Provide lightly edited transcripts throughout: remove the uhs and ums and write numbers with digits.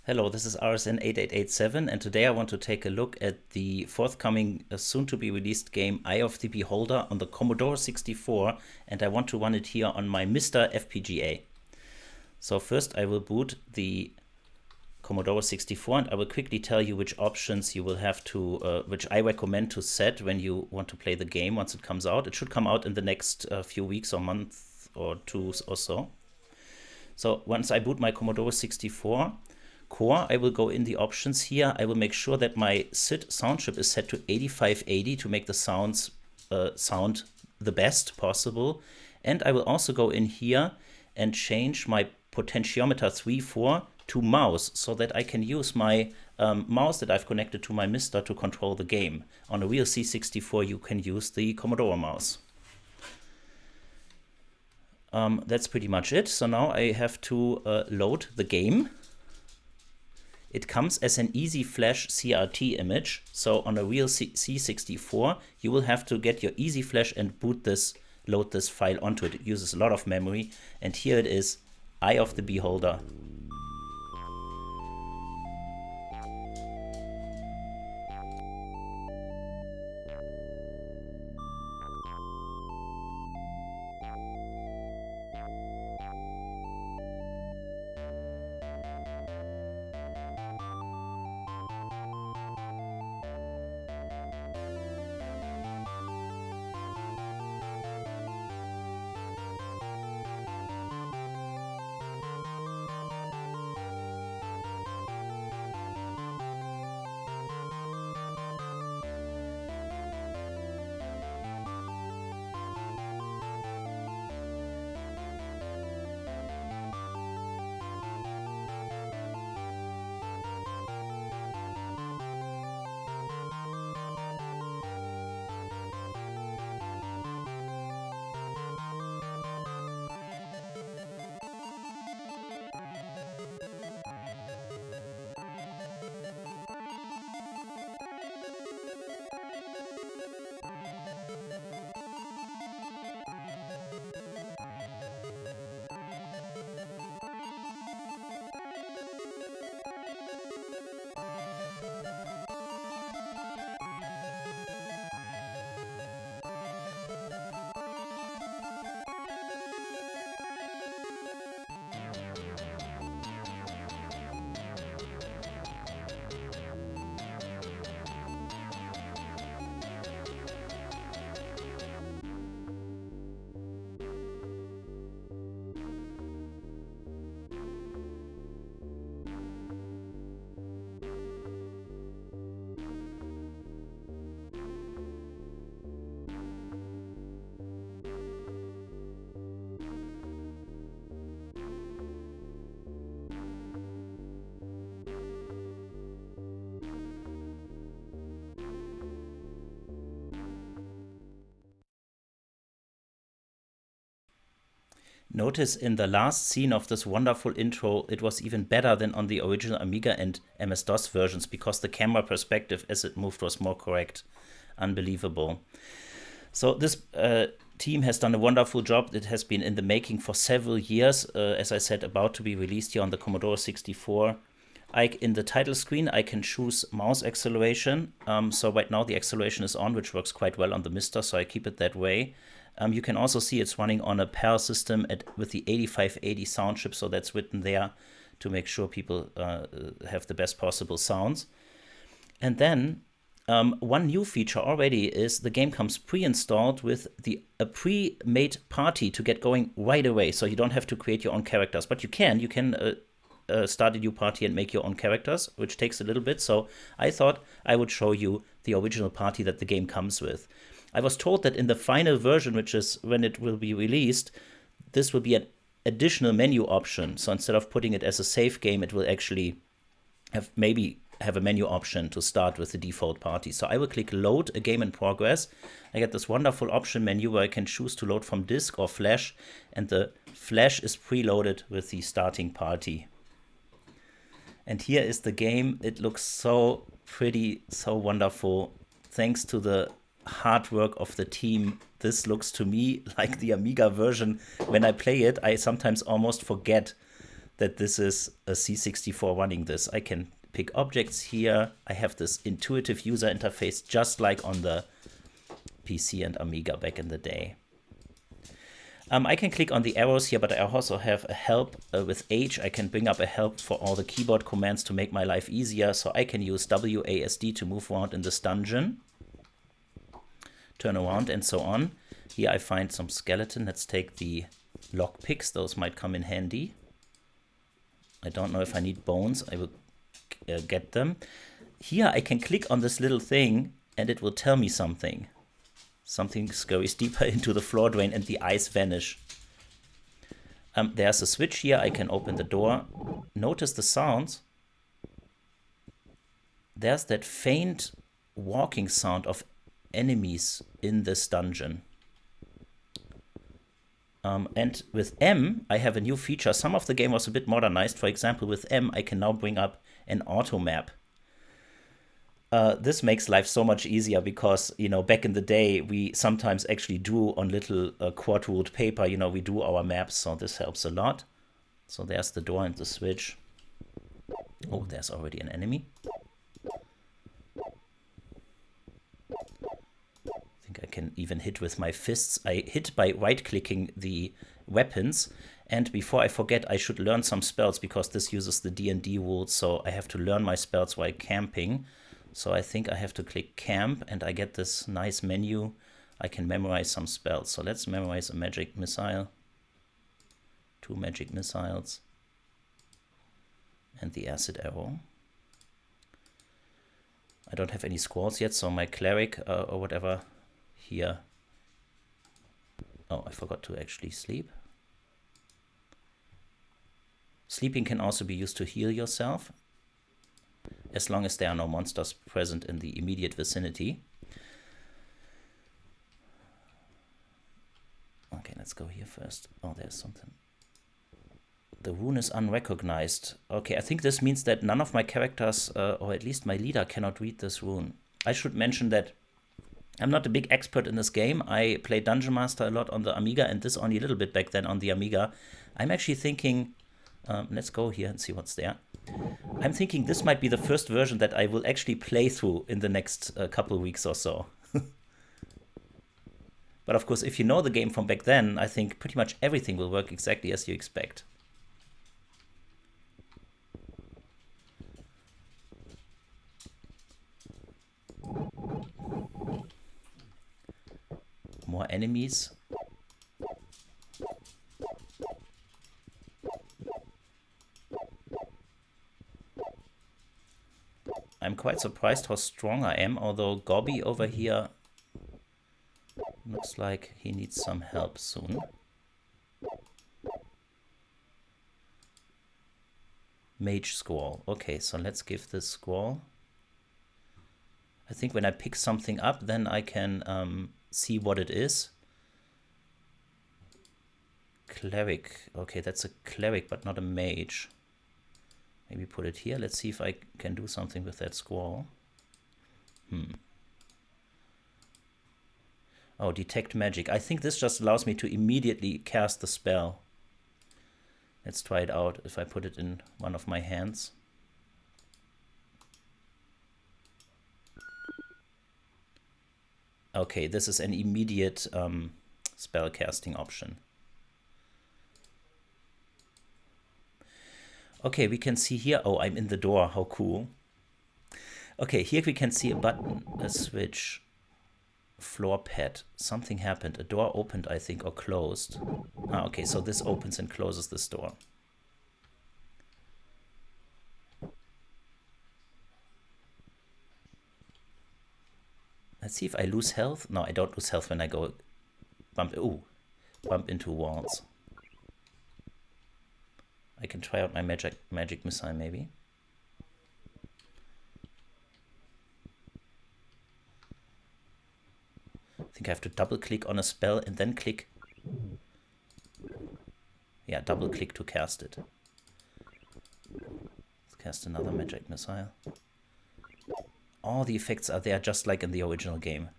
Hello, this is RSN8887, and today I want to take a look at the forthcoming, soon-to-be released game Eye of the Beholder on the Commodore 64, and I want to run it here on my MiSTer FPGA. So first I will boot the Commodore 64, and I will quickly tell you which options you will have to, which I recommend to set when you want to play the game once it comes out. It should come out in the next few weeks or month or two or so. So once I boot my Commodore 64 core, I will go in the options here. I will make sure that my SID sound chip is set to 8580 to make the sounds sound the best possible. And I will also go in here and change my potentiometer 3.4 to mouse so that I can use my mouse that I've connected to my MiSTer to control the game. On a real C64 you can use the Commodore mouse. That's pretty much it. So now I have to load the game. It comes as an easy flash CRT image. So on a real C64, you will have to get your easy flash and load this file onto it. It uses a lot of memory. And here it is, Eye of the Beholder. Notice in the last scene of this wonderful intro, it was even better than on the original Amiga and MS-DOS versions because the camera perspective as it moved was more correct. Unbelievable. So this team has done a wonderful job. It has been in the making for several years, as I said, about to be released here on the Commodore 64. In the title screen, I can choose mouse acceleration. So right now the acceleration is on, which works quite well on the MiSTer, so I keep it that way. You can also see it's running on a PAL system with the 8580 sound chip, so that's written there to make sure people have the best possible sounds. And then one new feature already is the game comes pre-installed with a pre-made party to get going right away, so you don't have to create your own characters. But you can start a new party and make your own characters, which takes a little bit. So I thought I would show you the original party that the game comes with. I was told that in the final version, which is when it will be released, this will be an additional menu option. So instead of putting it as a save game, it will actually have a menu option to start with the default party. So I will click load a game in progress. I get this wonderful option menu where I can choose to load from disk or flash, and the flash is preloaded with the starting party. And here is the game. It looks so pretty, so wonderful. Thanks to the hard work of the team, this looks to me like the Amiga version. When I play it, I sometimes almost forget that this is a C64 running this. I can pick objects here. I have this intuitive user interface just like on the PC and Amiga back in the day. I can click on the arrows here, but I also have a help with H. I can bring up a help for all the keyboard commands to make my life easier. So I can use WASD to move around in this dungeon, turn around and so on. Here I find some skeleton. Let's take the lockpicks. Those might come in handy. I don't know if I need bones. I will get them. Here I can click on this little thing and it will tell me something. Something goes deeper into the floor drain and the eyes vanish. There's a switch here. I can open the door. Notice the sounds. There's that faint walking sound of enemies in this dungeon. And with M, I have a new feature. Some of the game was a bit modernized. For example, with M, I can now bring up an auto map. This makes life so much easier because, you know, back in the day, we sometimes actually do on little quad-ruled paper, you know, we do our maps, so this helps a lot. So there's the door and the switch. Oh, there's already an enemy. I think I can even hit with my fists. I hit by right-clicking the weapons. And before I forget, I should learn some spells because this uses the D&D rules, so I have to learn my spells while camping. So I think I have to click camp and I get this nice menu. I can memorize some spells. So let's memorize a magic missile. 2 magic missiles. And the acid arrow. I don't have any scrolls yet, so my cleric or whatever here. Oh, I forgot to actually sleep. Sleeping can also be used to heal yourself, as long as there are no monsters present in the immediate vicinity. Okay, let's go here first. Oh, there's something. The rune is unrecognized. Okay, I think this means that none of my characters, or at least my leader, cannot read this rune. I should mention that I'm not a big expert in this game. I played Dungeon Master a lot on the Amiga and this only a little bit back then on the Amiga. I'm actually thinking, let's go here and see what's there. I'm thinking this might be the first version that I will actually play through in the next couple of weeks or so. But of course, if you know the game from back then, I think pretty much everything will work exactly as you expect. More enemies. I'm quite surprised how strong I am, although Gobby over here looks like he needs some help soon. Mage Squall. Okay, so let's give this Squall. I think when I pick something up, then I can see what it is. Cleric. Okay, that's a cleric, but not a mage. Maybe put it here. Let's see if I can do something with that Squall. Oh, detect magic. I think this just allows me to immediately cast the spell. Let's try it out if I put it in one of my hands. Okay, this is an immediate spell casting option. Okay, we can see here, oh, I'm in the door, how cool. Okay, here we can see a button, a switch, floor pad, something happened. A door opened, I think, or closed. Ah, okay, so this opens and closes this door. Let's see if I lose health. No, I don't lose health when I go bump into walls. I can try out my magic missile maybe. I think I have to double click on a spell and then click. Yeah, double click to cast it. Let's cast another magic missile. All the effects are there just like in the original game.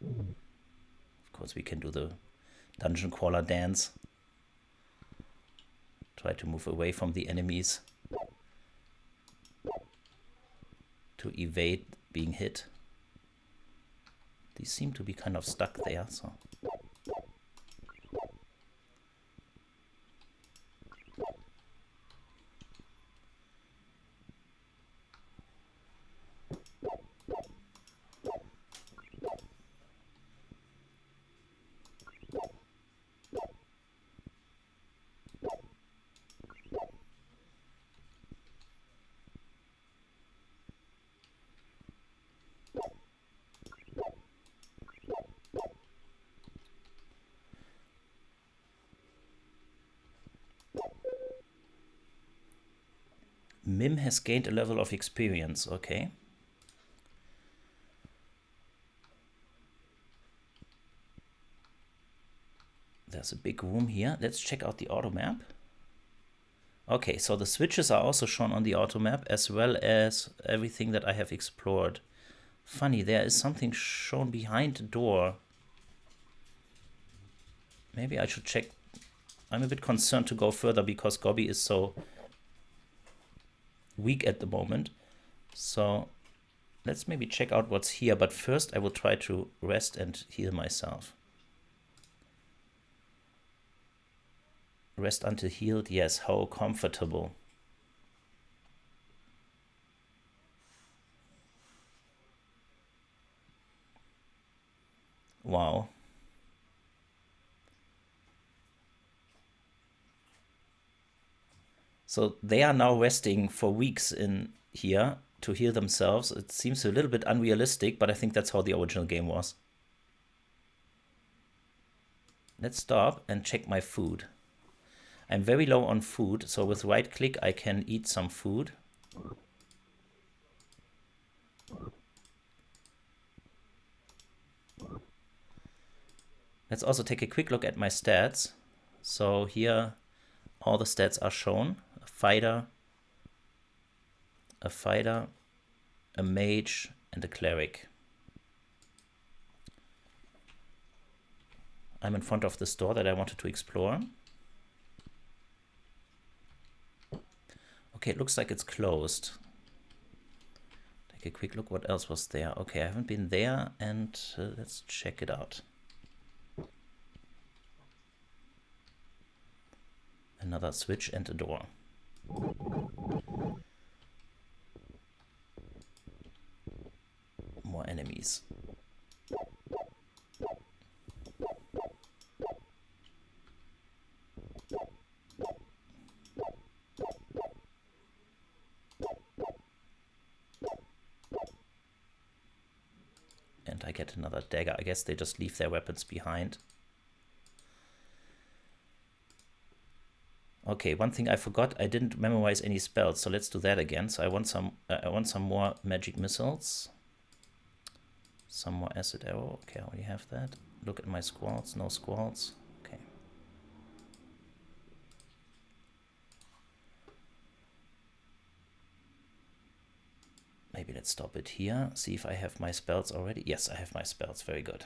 Of course we can do the dungeon crawler dance. Try to move away from the enemies to evade being hit. These seem to be kind of stuck there, so. Mim has gained a level of experience, okay. There's a big room here. Let's check out the auto map. Okay, so the switches are also shown on the auto map as well as everything that I have explored. Funny, there is something shown behind the door. Maybe I should check. I'm a bit concerned to go further because Gobby is so weak at the moment. So let's maybe check out what's here. But first I will try to rest and heal myself. Rest until healed. Yes, how comfortable. Wow. So they are now resting for weeks in here to heal themselves. It seems a little bit unrealistic, but I think that's how the original game was. Let's stop and check my food. I'm very low on food, so with right click I can eat some food. Let's also take a quick look at my stats. So here all the stats are shown. A fighter, a mage, and a cleric. I'm in front of the store that I wanted to explore. Okay, it looks like it's closed. Take a quick look what else was there. Okay, I haven't been there, and let's check it out. Another switch and a door. More enemies. And I get another dagger. I guess they just leave their weapons behind. Okay, one thing I forgot, I didn't memorize any spells, so let's do that again. So I want some more magic missiles. Some more acid arrow. Okay, I already have that. Look at my squads. No squads. Okay. Maybe let's stop it here. See if I have my spells already. Yes, I have my spells. Very good.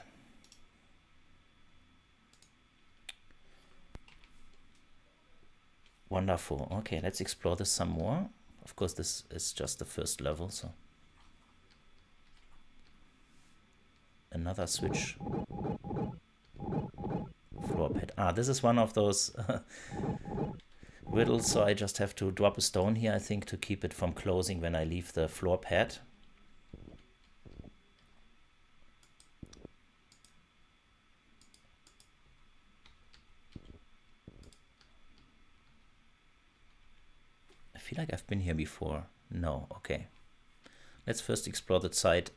Wonderful. Okay, let's explore this some more. Of course, this is just the first level, so. Another switch. Floor pad. Ah, this is one of those riddles, so I just have to drop a stone here, I think, to keep it from closing when I leave the floor pad. I feel like I've been here before. No, okay. Let's first explore that side.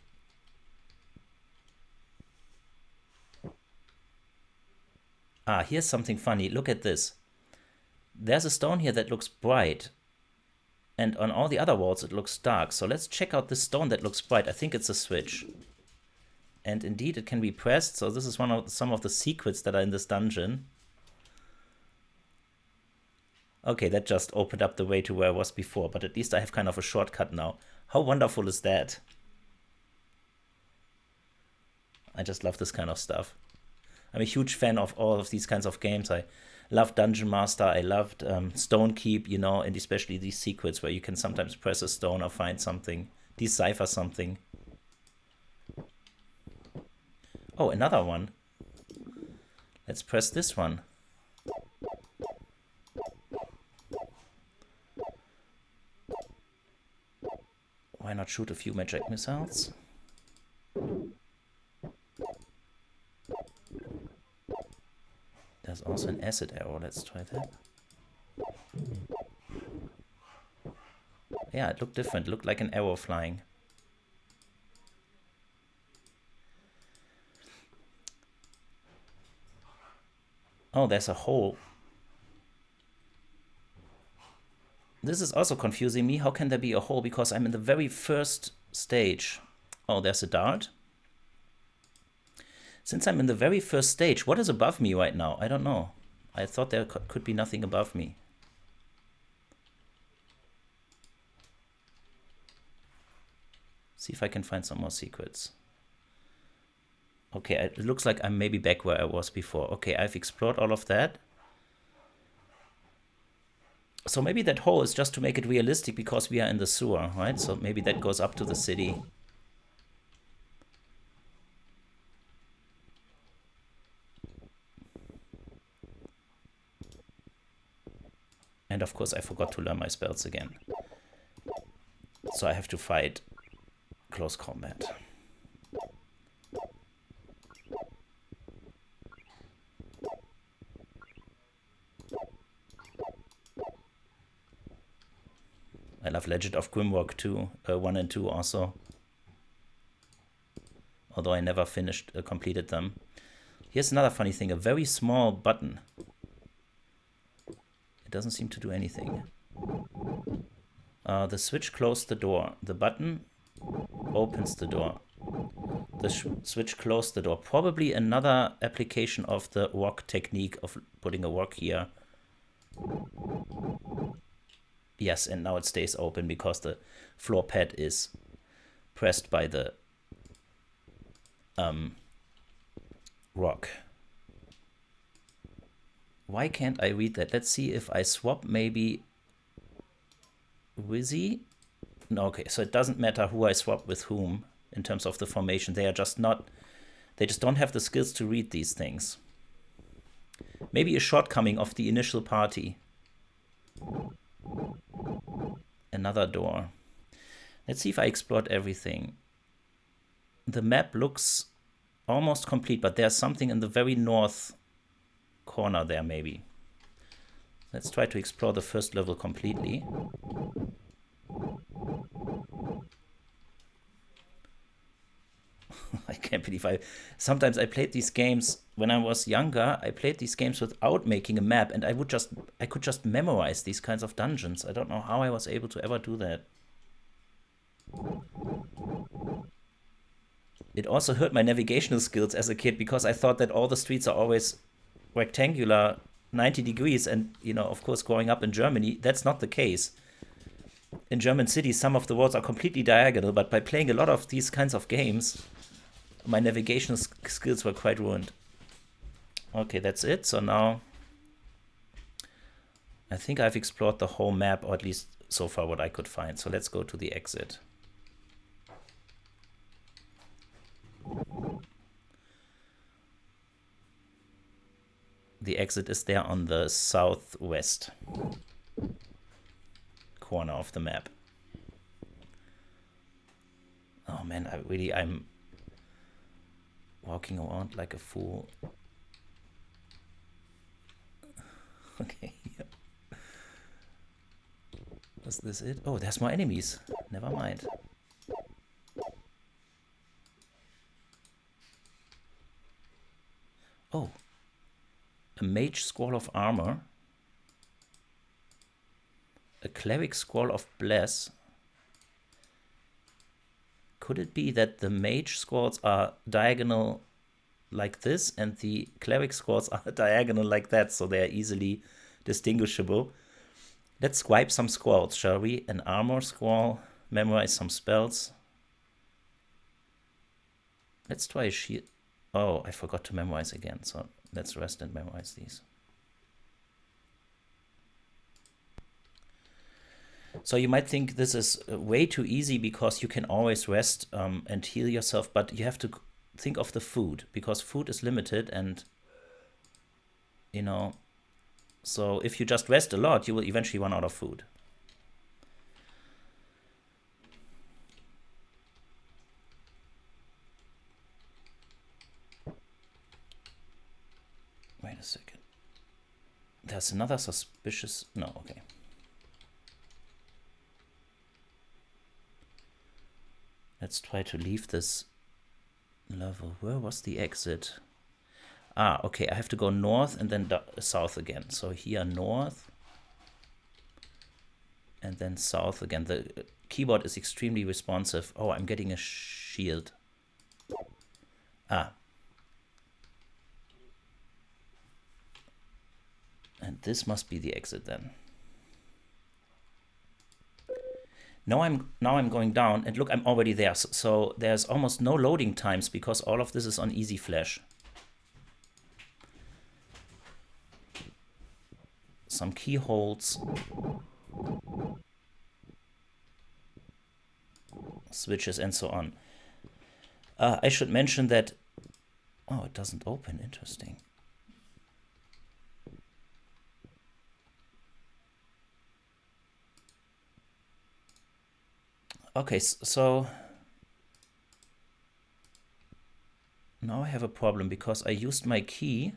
Ah, here's something funny. Look at this. There's a stone here that looks bright. And on all the other walls it looks dark. So let's check out this stone that looks bright. I think it's a switch. And indeed it can be pressed. So this is some of the secrets that are in this dungeon. Okay, that just opened up the way to where I was before, but at least I have kind of a shortcut now. How wonderful is that? I just love this kind of stuff. I'm a huge fan of all of these kinds of games. I loved Dungeon Master. I loved Stone Keep, you know, and especially these secrets where you can sometimes press a stone or find something, decipher something. Oh, another one. Let's press this one. Why not shoot a few magic missiles? There's also an acid arrow. Let's try that. Yeah, it looked different. It looked like an arrow flying. Oh, there's a hole. This is also confusing me. How can there be a hole? Because I'm in the very first stage. Oh, there's a dart. Since I'm in the very first stage, what is above me right now? I don't know. I thought there could be nothing above me. See if I can find some more secrets. Okay, it looks like I'm maybe back where I was before. Okay, I've explored all of that. So maybe that hole is just to make it realistic because we are in the sewer, right? So maybe that goes up to the city. And of course I forgot to learn my spells again. So I have to fight close combat. I love Legend of Grimrock 2, 1 and 2 also. Although I never completed them. Here's another funny thing, a very small button. It doesn't seem to do anything. The switch closed the door. The button opens the door. The switch closed the door. Probably another application of the rock technique of putting a rock here. Yes, and now it stays open because the floor pad is pressed by the rock. Why can't I read that? Let's see if I swap maybe Wizzy. No, okay, so it doesn't matter who I swap with whom in terms of the formation. They just don't have the skills to read these things. Maybe a shortcoming of the initial party. Another door. Let's see if I explored everything. The map looks almost complete, but there's something in the very north corner there maybe. Let's try to explore the first level completely. I can't believe sometimes I played these games when I was younger. I played these games without making a map, and I could just memorize these kinds of dungeons. I don't know how I was able to ever do that. It also hurt my navigational skills as a kid because I thought that all the streets are always rectangular, 90 degrees, and you know, of course, growing up in Germany, that's not the case. In German cities, some of the roads are completely diagonal, but by playing a lot of these kinds of games, my navigation skills were quite ruined. Okay, that's it. So now I think I've explored the whole map, or at least so far what I could find. So let's go to the exit. The exit is there on the southwest corner of the map. Oh man, I'm walking around like a fool. Okay. Was this it? Oh, there's more enemies. Never mind. Oh. A mage scroll of armor. A cleric scroll of bless. Could it be that the mage scrolls are diagonal like this and the cleric scrolls are diagonal like that, so they are easily distinguishable? Let's swipe some scrolls, shall we? An armor scroll, memorize some spells. Let's try a shield. Oh, I forgot to memorize again, so let's rest and memorize these. So you might think this is way too easy because you can always rest and heal yourself, but you have to think of the food, because food is limited, and you know, so if you just rest a lot, you will eventually run out of food. Wait a second. There's another suspicious... No, okay. Let's try to leave this level. Where was the exit? Ah, okay, I have to go north and then south again. So here north and then south again. The keyboard is extremely responsive. Oh, I'm getting a shield. Ah. And this must be the exit then. Now I'm going down, and look, I'm already there. So there's almost no loading times because all of this is on easy flash. Some keyholes. Switches and so on. I should mention that... Oh, it doesn't open. Interesting. Okay, so now I have a problem because I used my key.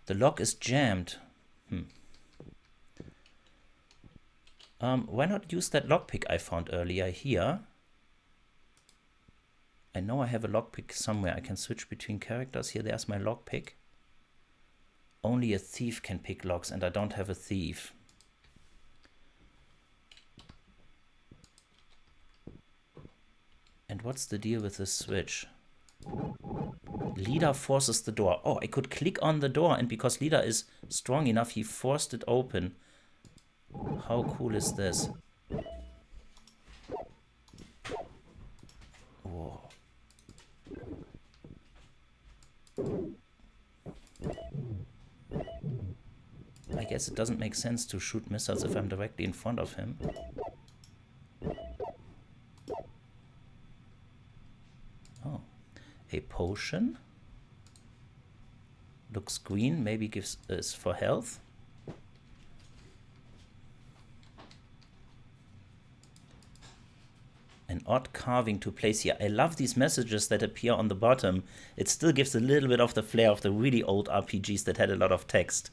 The lock is jammed. Why not use that lockpick I found earlier here? I know I have a lockpick somewhere. I can switch between characters. Here, there's my lockpick. Only a thief can pick locks, and I don't have a thief. And what's the deal with this switch? Leader forces the door. Oh, I could click on the door, and because Leader is strong enough, he forced it open. How cool is this? Whoa. I guess it doesn't make sense to shoot missiles if I'm directly in front of him. Oh, a potion. Looks green, maybe is for health. An odd carving to place here. I love these messages that appear on the bottom. It still gives a little bit of the flair of the really old RPGs that had a lot of text.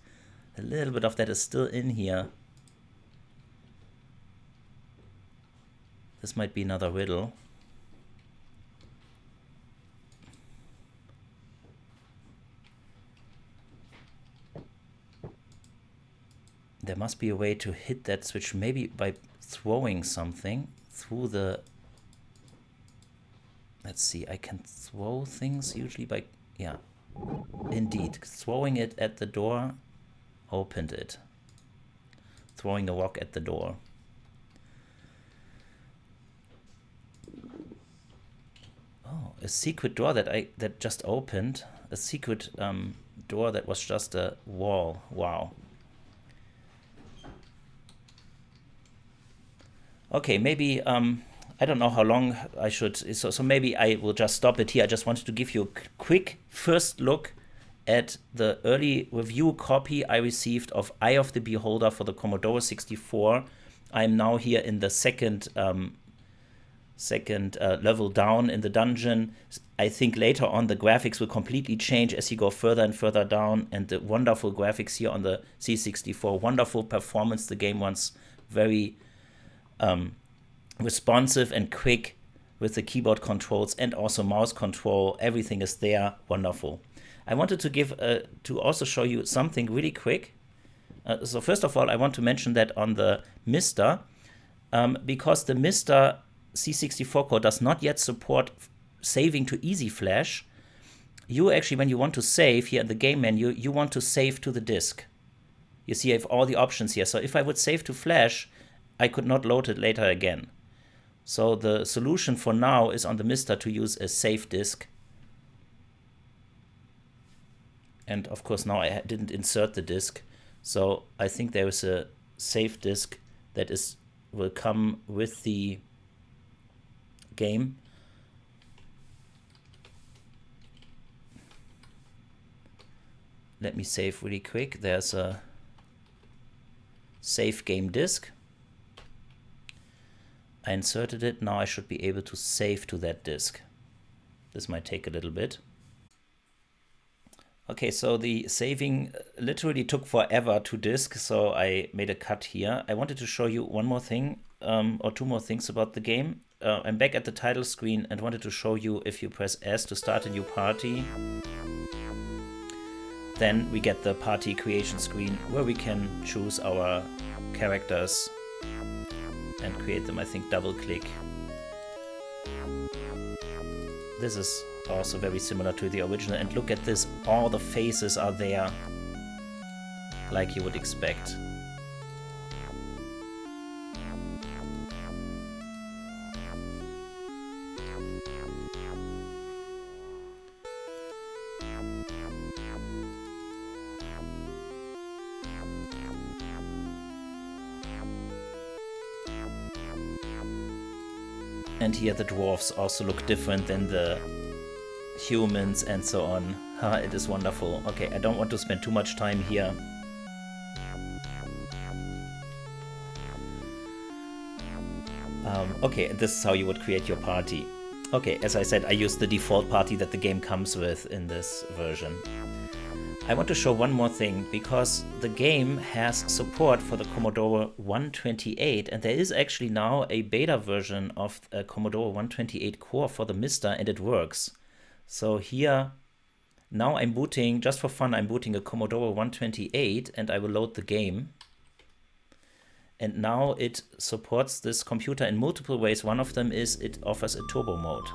A little bit of that is still in here. This might be another riddle. There must be a way to hit that switch, maybe by throwing something through the... Let's see, I can throw things usually by... Yeah, indeed. Throwing it at the door opened it. Throwing a rock at the door. Oh, a secret door that just opened. A secret door that was just a wall. Wow. Okay, maybe... I don't know how long I should, so maybe I will just stop it here. I just wanted to give you a quick first look at the early review copy I received of Eye of the Beholder for the Commodore 64. I'm now here in the second level down in the dungeon. I think later on the graphics will completely change as you go further and further down, and the wonderful graphics here on the C64, wonderful performance. The game runs very responsive and quick with the keyboard controls and also mouse control. Everything is there, wonderful. I wanted to give to also show you something really quick. So first of all, I want to mention that on the MiSTer, because the MiSTer C64 core does not yet support saving to easy flash, you actually, when you want to save here in the game menu, you want to save to the disk. You see, I have all the options here. So if I would save to flash, I could not load it later again. So the solution for now is on the MiSTer to use a save disk And of course now I didn't insert the disk, so I think there is a save disk that will come with the game. Let me save really quick. There's a save game disk. I inserted it. Now I should be able to save to that disk. This might take a little bit. Okay, so the saving literally took forever to disk, so I made a cut here. I wanted to show you one more thing, or two more things about the game. I'm back at the title screen and wanted to show you if you press S to start a new party. Then we get the party creation screen where we can choose our characters and create them. I think double click. This is also very similar to the original, and look at this, all the faces are there like you would expect. And here the dwarfs also look different than the humans and so on. It is wonderful. Okay, I don't want to spend too much time here. Okay, this is how you would create your party. Okay, as I said, I used the default party that the game comes with in this version. I want to show one more thing, because the game has support for the Commodore 128, and there is actually now a beta version of a Commodore 128 core for the MiSTer, and it works. So here, now I'm booting, just for fun, I'm booting a Commodore 128, and I will load the game. And now it supports this computer in multiple ways. One of them is it offers a turbo mode.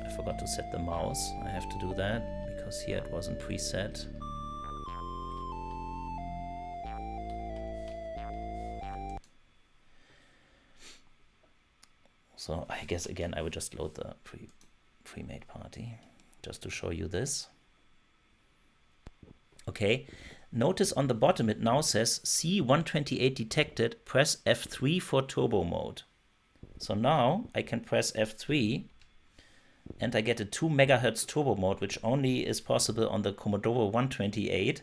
I forgot to set the mouse. I have to do that because here it wasn't preset. So I guess again I would just load the pre-made party just to show you this. Okay, notice on the bottom it now says C128 detected, press F3 for turbo mode. So now I can press F3 and I get a 2 MHz turbo mode, which only is possible on the Commodore 128.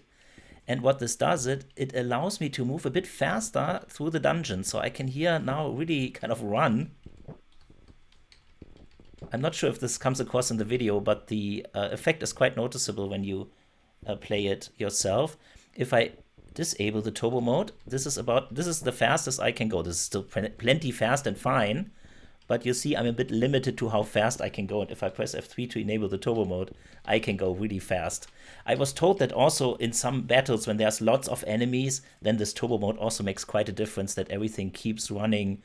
And what this does, it allows me to move a bit faster through the dungeon. So I can here now really kind of run. I'm not sure if this comes across in the video, but the effect is quite noticeable when you play it yourself. If I disable the turbo mode, this is the fastest I can go. This is still plenty fast and fine, but you see I'm a bit limited to how fast I can go. And if I press F3 to enable the turbo mode, I can go really fast. I was told that also in some battles when there's lots of enemies, then this turbo mode also makes quite a difference, that everything keeps running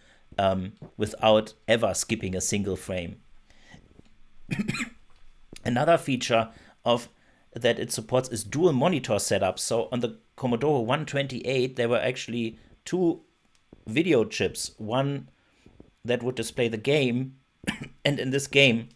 without ever skipping a single frame. Another feature of that it supports is dual monitor setup. So on the Commodore 128, there were actually two video chips, one that would display the game, and in this game,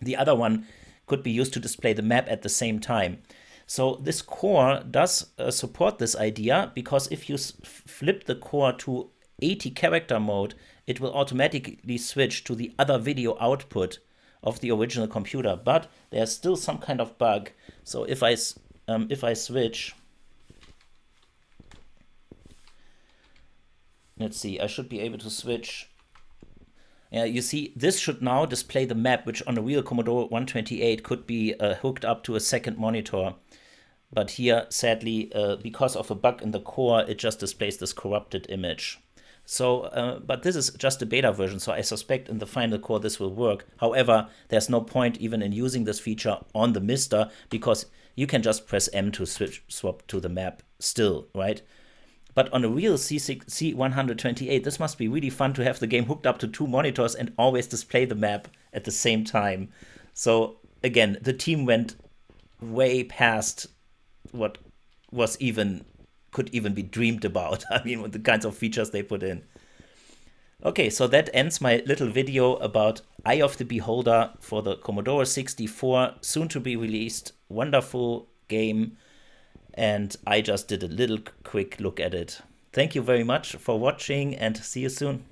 the other one could be used to display the map at the same time. So this core does support this idea, because if you flip the core to 80 character mode, it will automatically switch to the other video output of the original computer, but there's still some kind of bug. So if I switch, let's see, I should be able to switch. You see, this should now display the map, which on a real Commodore 128 could be hooked up to a second monitor. But here, sadly, because of a bug in the core, it just displays this corrupted image. So, but this is just a beta version, so I suspect in the final core this will work. However, there's no point even in using this feature on the MiSTer, because you can just press M to swap to the map still, right? But on a real C128, this must be really fun to have the game hooked up to two monitors and always display the map at the same time. So again, the team went way past what could even be dreamed about. I mean, with the kinds of features they put in. Okay, so that ends my little video about Eye of the Beholder for the Commodore 64, soon to be released. Wonderful game, and I just did a little quick look at it. Thank you very much for watching, and see you soon.